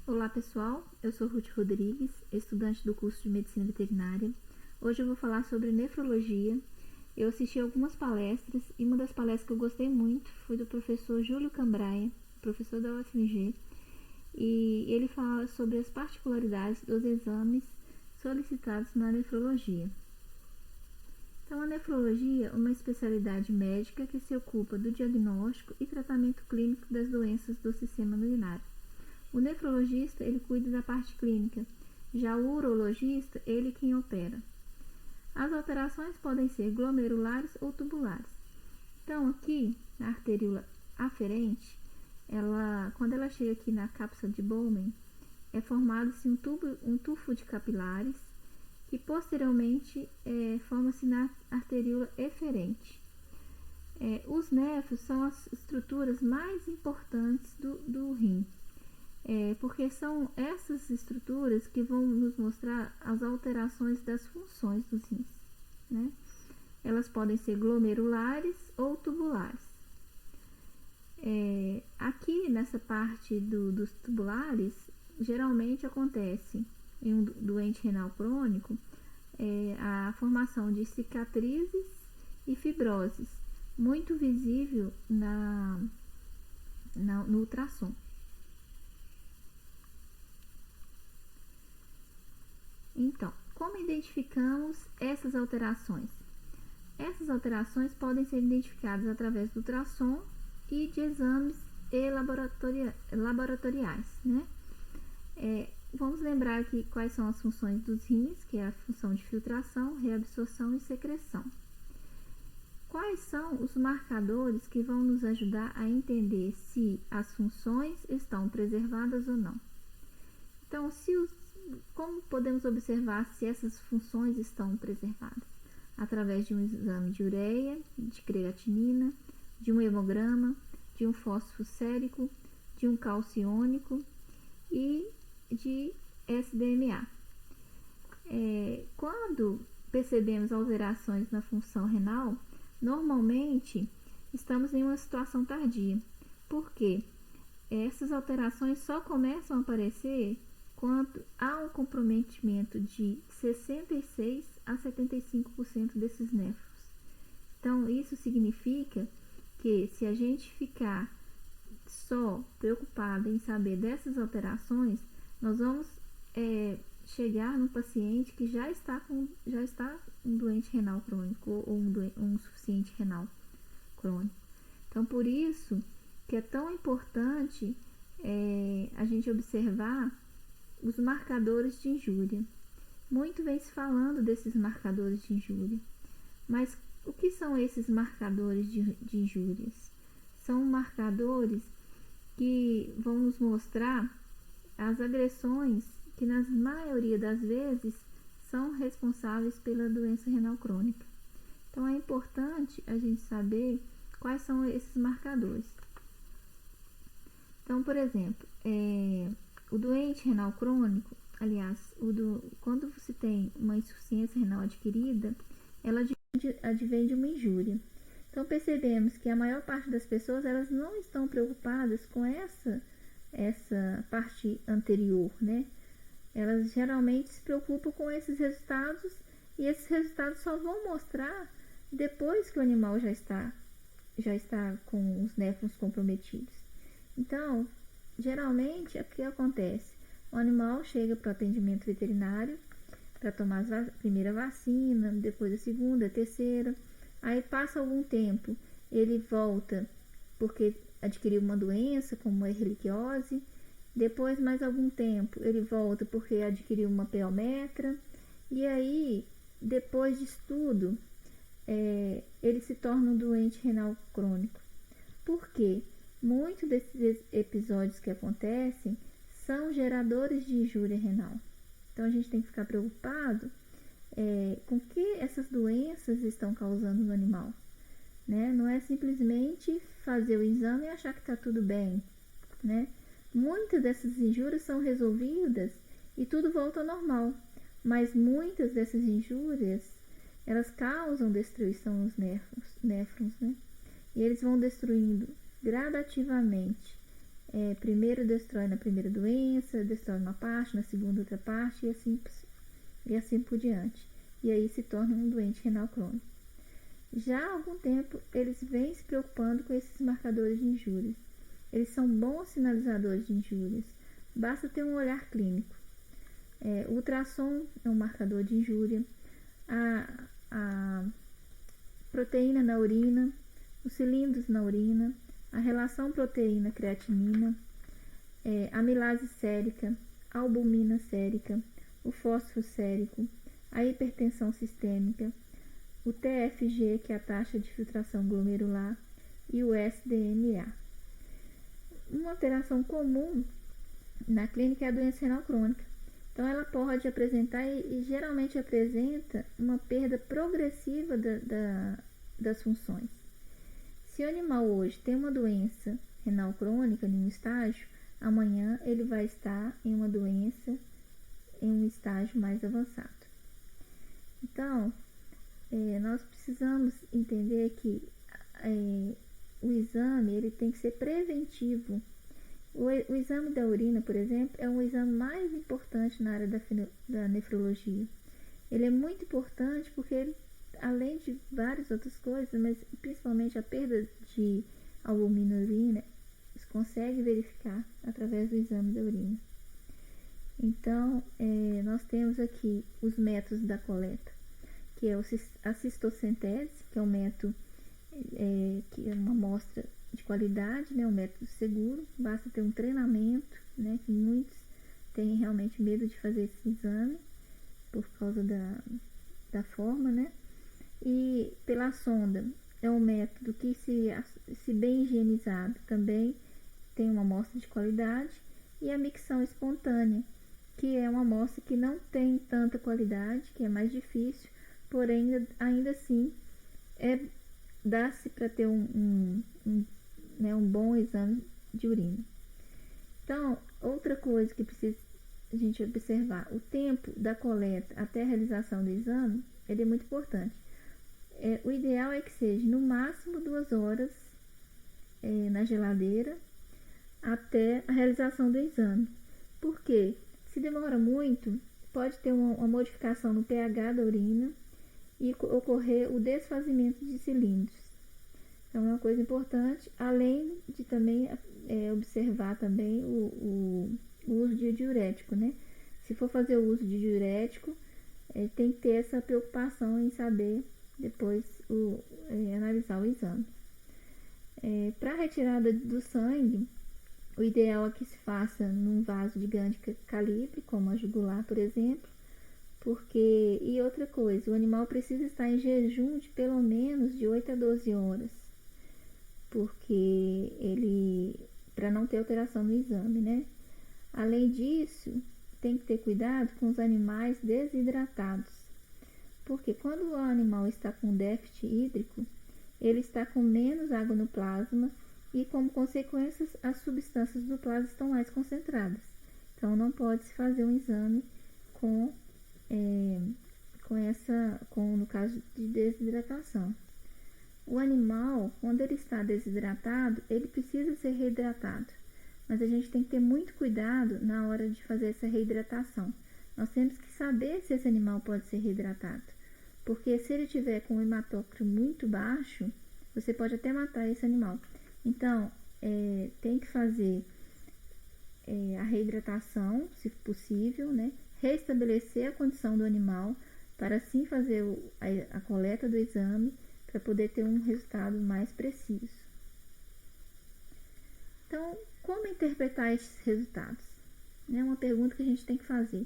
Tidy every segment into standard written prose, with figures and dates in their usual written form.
Olá pessoal, eu sou Ruth Rodrigues, estudante do curso de Medicina Veterinária. Hoje eu vou falar sobre nefrologia. Eu assisti algumas palestras e uma das palestras que eu gostei muito foi do professor Júlio Cambraia, professor da UFMG, e ele fala sobre as particularidades dos exames solicitados na nefrologia. Então, a nefrologia é uma especialidade médica que se ocupa do diagnóstico e tratamento clínico das doenças do sistema urinário. O nefrologista, ele cuida da parte clínica, já o urologista, ele quem opera. As alterações podem ser glomerulares ou tubulares. Então, aqui, na arteríola aferente, quando ela chega aqui na cápsula de Bowman, é formado-se um tufo de capilares, que posteriormente forma-se na arteríola eferente. Os néfros são as estruturas mais importantes do rim. Porque são essas estruturas que vão nos mostrar as alterações das funções dos rins, né? Elas podem ser glomerulares ou tubulares. Aqui nessa parte dos tubulares, geralmente acontece em um doente renal crônico a formação de cicatrizes e fibroses, muito visível no ultrassom. Então, como identificamos essas alterações? Essas alterações podem ser identificadas através do ultrassom e de exames laboratoriais, né? Vamos lembrar aqui quais são as funções dos rins, que é a função de filtração, reabsorção e secreção. Quais são os marcadores que vão nos ajudar a entender se as funções estão preservadas ou não? Então, como podemos observar se essas funções estão preservadas? Através de um exame de ureia, de creatinina, de um hemograma, de um fósforo sérico, de um cálcio iônico e de SDMA. Quando percebemos alterações na função renal, normalmente estamos em uma situação tardia, porque essas alterações só começam a aparecer quando há um comprometimento de 66 a 75% desses néfros. Então, isso significa que se a gente ficar só preocupado em saber dessas alterações, nós vamos chegar no paciente que já está um doente renal crônico ou um insuficiente renal crônico. Então, por isso que é tão importante a gente observar os marcadores de injúria. Muito vem se falando desses marcadores de injúria. Mas o que são esses marcadores de injúrias? São marcadores que vão nos mostrar as agressões que, na maioria das vezes, são responsáveis pela doença renal crônica. Então, é importante a gente saber quais são esses marcadores. Então, por exemplo, o doente renal crônico, aliás, quando você tem uma insuficiência renal adquirida, ela advém de uma injúria. Então, percebemos que a maior parte das pessoas, elas não estão preocupadas com essa parte anterior, né? Elas geralmente se preocupam com esses resultados, e esses resultados só vão mostrar depois que o animal já está com os néfrons comprometidos. Então, geralmente, o que acontece? O animal chega para o atendimento veterinário para tomar a primeira vacina, depois a segunda, a terceira. Aí passa algum tempo, ele volta porque adquiriu uma doença, como a erliquiose. Depois, mais algum tempo, ele volta porque adquiriu uma peometra. E aí, depois disso tudo, ele se torna um doente renal crônico. Por quê? Muitos desses episódios que acontecem são geradores de injúria renal. Então, a gente tem que ficar preocupado com o que essas doenças estão causando no animal, né? Não é simplesmente fazer o exame e achar que está tudo bem, né? Muitas dessas injúrias são resolvidas e tudo volta ao normal, mas muitas dessas injúrias, elas causam destruição nos néfrons, né? E eles vão destruindo gradativamente primeiro destrói na primeira doença, destrói uma parte, na segunda outra parte, e assim por diante. E aí se torna um doente renal crônico. Já há algum tempo, eles vêm se preocupando com esses marcadores de injúrias. Eles são bons sinalizadores de injúrias. Basta ter um olhar clínico. O ultrassom é um marcador de injúria. A proteína na urina, os cilindros na urina, a relação proteína-creatinina, amilase sérica, albumina sérica, o fósforo sérico, a hipertensão sistêmica, o TFG, que é a taxa de filtração glomerular, e o SDMA. Uma alteração comum na clínica é a doença renal crônica. Então, ela pode apresentar e geralmente apresenta uma perda progressiva das funções. Se o animal hoje tem uma doença renal crônica em um estágio, amanhã ele vai estar em uma doença em um estágio mais avançado. Então, nós precisamos entender que o exame ele tem que ser preventivo. O exame da urina, por exemplo, é um exame mais importante na área da nefrologia. Ele é muito importante porque ele, além de várias outras coisas, mas principalmente a perda de albumina na urina, se consegue verificar através do exame da urina. Então, nós temos aqui os métodos da coleta, que é a cistocentese, que é um método que é uma amostra de qualidade, né, um método seguro, basta ter um treinamento, né, que muitos têm realmente medo de fazer esse exame por causa da forma, né, e pela sonda é um método que, se bem higienizado, também tem uma amostra de qualidade, e a micção espontânea, que é uma amostra que não tem tanta qualidade, que é mais difícil, porém ainda assim dá-se para ter um bom exame de urina. Então, outra coisa que precisa a gente observar, o tempo da coleta até a realização do exame, ele é muito importante. O ideal é que seja no máximo 2 horas na geladeira até a realização do exame. Porque se demora muito, pode ter uma modificação no pH da urina e ocorrer o desfazimento de cilindros. Então, é uma coisa importante, além de também observar também o uso de diurético, né? Se for fazer o uso de diurético, tem que ter essa preocupação em saber depois analisar o exame. Para a retirada do sangue, o ideal é que se faça num vaso de grande calibre, como a jugular, por exemplo, e outra coisa, o animal precisa estar em jejum de pelo menos de 8 a 12 horas, para não ter alteração no exame, né? Além disso, tem que ter cuidado com os animais desidratados, porque quando o animal está com déficit hídrico, ele está com menos água no plasma e, como consequência, as substâncias do plasma estão mais concentradas. Então, não pode se fazer um exame no caso de desidratação. O animal, quando ele está desidratado, ele precisa ser reidratado, mas a gente tem que ter muito cuidado na hora de fazer essa reidratação. Nós temos que saber se esse animal pode ser reidratado, porque se ele tiver com o hematócrito muito baixo, você pode até matar esse animal. Então, tem que fazer a reidratação, se possível, né? Restabelecer a condição do animal, para assim fazer a coleta do exame, para poder ter um resultado mais preciso. Então, como interpretar esses resultados? É uma pergunta que a gente tem que fazer.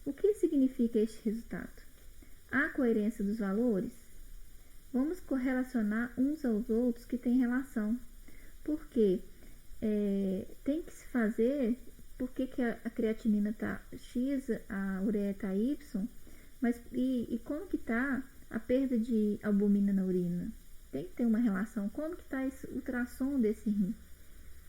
O que significa este resultado? Há coerência dos valores? Vamos correlacionar uns aos outros que têm relação. Porque tem que se fazer, porque que a creatinina está X, a ureia está Y, e como que está a perda de albumina na urina? Tem que ter uma relação. Como que está esse ultrassom desse rim?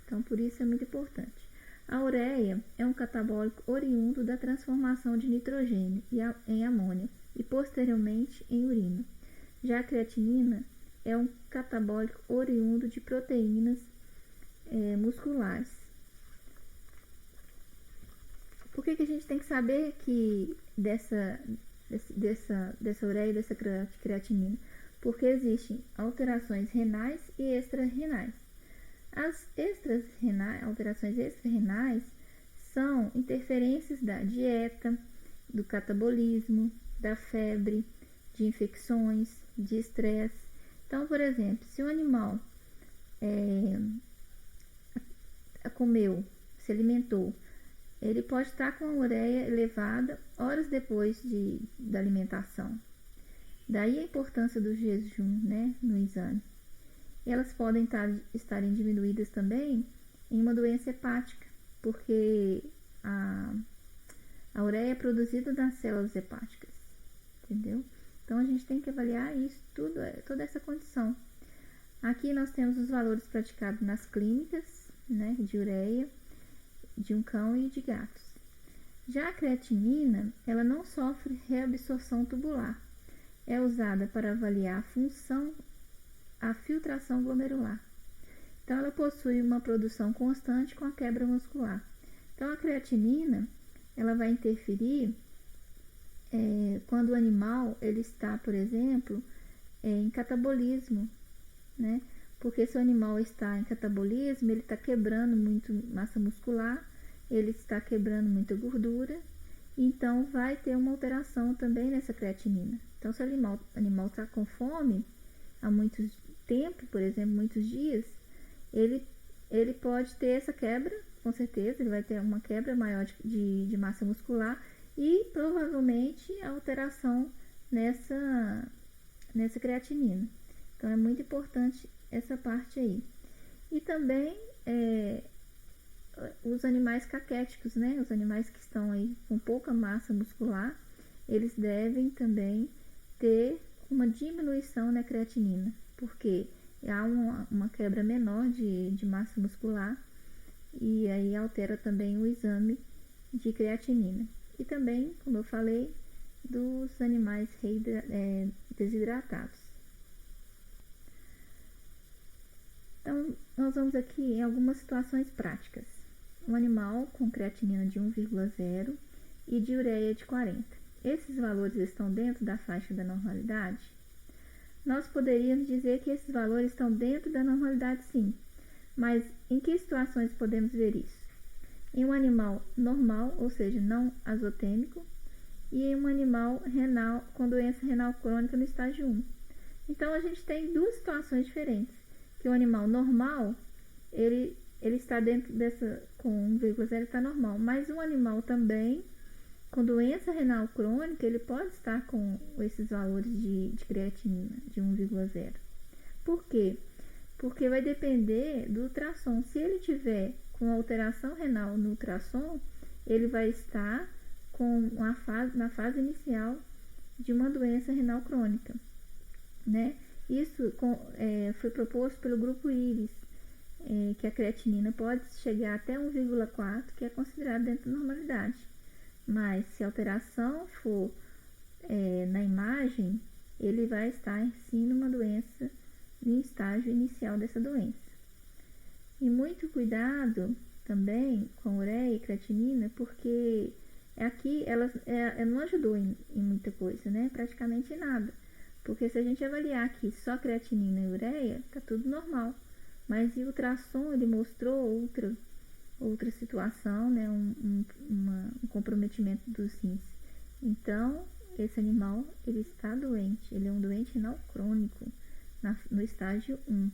Então, por isso é muito importante. A ureia é um catabólico oriundo da transformação de nitrogênio em amônia e posteriormente em urina. Já a creatinina é um catabólico oriundo de proteínas musculares. Por que a gente tem que saber que dessa ureia e dessa creatinina? Porque existem alterações renais e extra-renais. As alterações extra-renais são interferências da dieta, do catabolismo, da febre, de infecções, de estresse. Então, por exemplo, se o animal comeu, se alimentou, ele pode estar com a ureia elevada horas depois da alimentação. Daí a importância do jejum, né, no exame. Elas podem estarem diminuídas também em uma doença hepática, porque a ureia é produzida nas células hepáticas, entendeu? Então a gente tem que avaliar isso tudo, toda essa condição. Aqui nós temos os valores praticados nas clínicas, né, de ureia, de um cão e de gatos. Já a creatinina, ela não sofre reabsorção tubular. É usada para avaliar a função, a filtração glomerular. Então, ela possui uma produção constante com a quebra muscular. Então, a creatinina, ela vai interferir quando o animal ele está, por exemplo, em catabolismo, né? Porque se o animal está em catabolismo, ele está quebrando muito massa muscular, ele está quebrando muita gordura, então vai ter uma alteração também nessa creatinina. Então, se o animal está com fome há muito tempo, por exemplo, muitos dias, ele pode ter essa quebra, com certeza, ele vai ter uma quebra maior de massa muscular e provavelmente alteração nessa creatinina. Então, é muito importante essa parte aí. E também os animais caquéticos, né? Os animais que estão aí com pouca massa muscular, eles devem também ter uma diminuição na creatinina, porque há uma quebra menor de massa muscular e aí altera também o exame de creatinina. E também, como eu falei, dos animais desidratados. Então, nós vamos aqui em algumas situações práticas. Um animal com creatinina de 1,0 e de ureia de 40. Esses valores estão dentro da faixa da normalidade? Nós poderíamos dizer que esses valores estão dentro da normalidade, sim. Mas em que situações podemos ver isso? Em um animal normal, ou seja, não azotêmico, e em um animal renal com doença renal crônica no estágio 1. Então, a gente tem duas situações diferentes. Que o animal normal, ele está dentro dessa, com 1,0 está normal, mas um animal também com doença renal crônica, ele pode estar com esses valores de creatinina de 1,0. Por quê? Porque vai depender do ultrassom. Se ele tiver com alteração renal no ultrassom, ele vai estar na fase inicial de uma doença renal crônica, né? Isso foi proposto pelo grupo IRIS, que a creatinina pode chegar até 1,4, que é considerado dentro da normalidade. Mas se a alteração for na imagem, ele vai estar sim numa doença, em estágio inicial dessa doença. E muito cuidado também com ureia e creatinina, porque aqui ela não ajudou em muita coisa, né? Praticamente nada. Porque se a gente avaliar aqui só creatinina e ureia, tá tudo normal. Mas o ultrassom, ele mostrou outra situação, né? Um comprometimento dos rins. Então, esse animal, ele está doente. Ele é um doente renal crônico no estágio 1.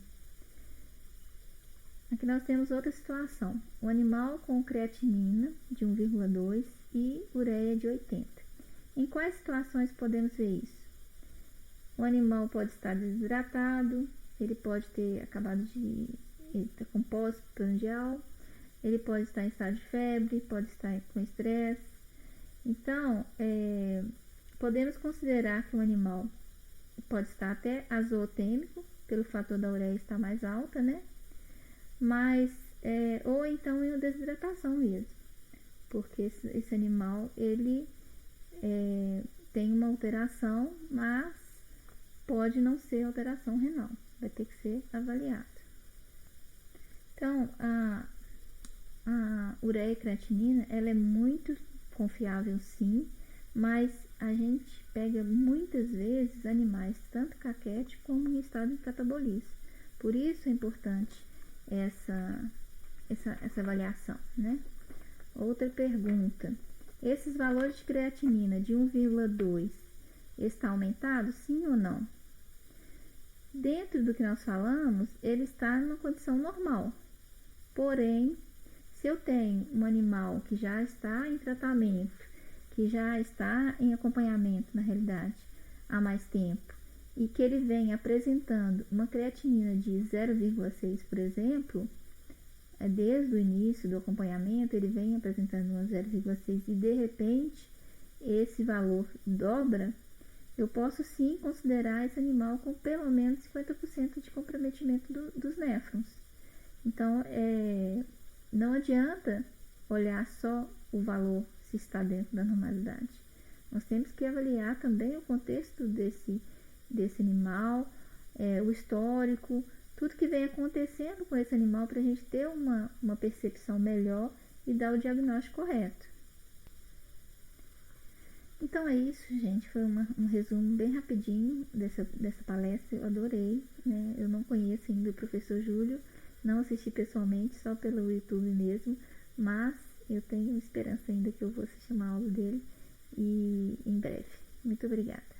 Aqui nós temos outra situação. O animal com creatinina de 1,2 e ureia de 80. Em quais situações podemos ver isso? O animal pode estar desidratado, ele pode ter acabado ele tá com pós-prandial, ele pode estar em estado de febre, pode estar com estresse. Então, podemos considerar que o animal pode estar até azotêmico, pelo fator da ureia estar mais alta, né? Mas, ou então em desidratação mesmo, porque esse animal, ele tem uma alteração, mas pode não ser alteração renal, vai ter que ser avaliado. Então, a a ureia e creatinina, ela é muito confiável sim, mas a gente pega muitas vezes animais, tanto caquéticos como em estado de catabolismo. Por isso é importante essa avaliação, né? Outra pergunta. Esses valores de creatinina de 1,2 está aumentado, sim ou não? Dentro do que nós falamos, ele está numa condição normal. Porém, se eu tenho um animal que já está em tratamento, que já está em acompanhamento, na realidade, há mais tempo, e que ele vem apresentando uma creatinina de 0,6, por exemplo, desde o início do acompanhamento, ele vem apresentando uma 0,6 e de repente esse valor dobra, eu posso sim considerar esse animal com pelo menos 50% de comprometimento dos néfrons. Então, não adianta olhar só o valor se está dentro da normalidade. Nós temos que avaliar também o contexto desse animal, o histórico, tudo que vem acontecendo com esse animal para a gente ter uma percepção melhor e dar o diagnóstico correto. Então é isso, gente. Foi um resumo bem rapidinho dessa palestra. Eu adorei, né? Eu não conheço ainda o professor Júlio, não assisti pessoalmente, só pelo YouTube mesmo, mas eu tenho esperança ainda que eu vou assistir uma aula dele e em breve. Muito obrigada.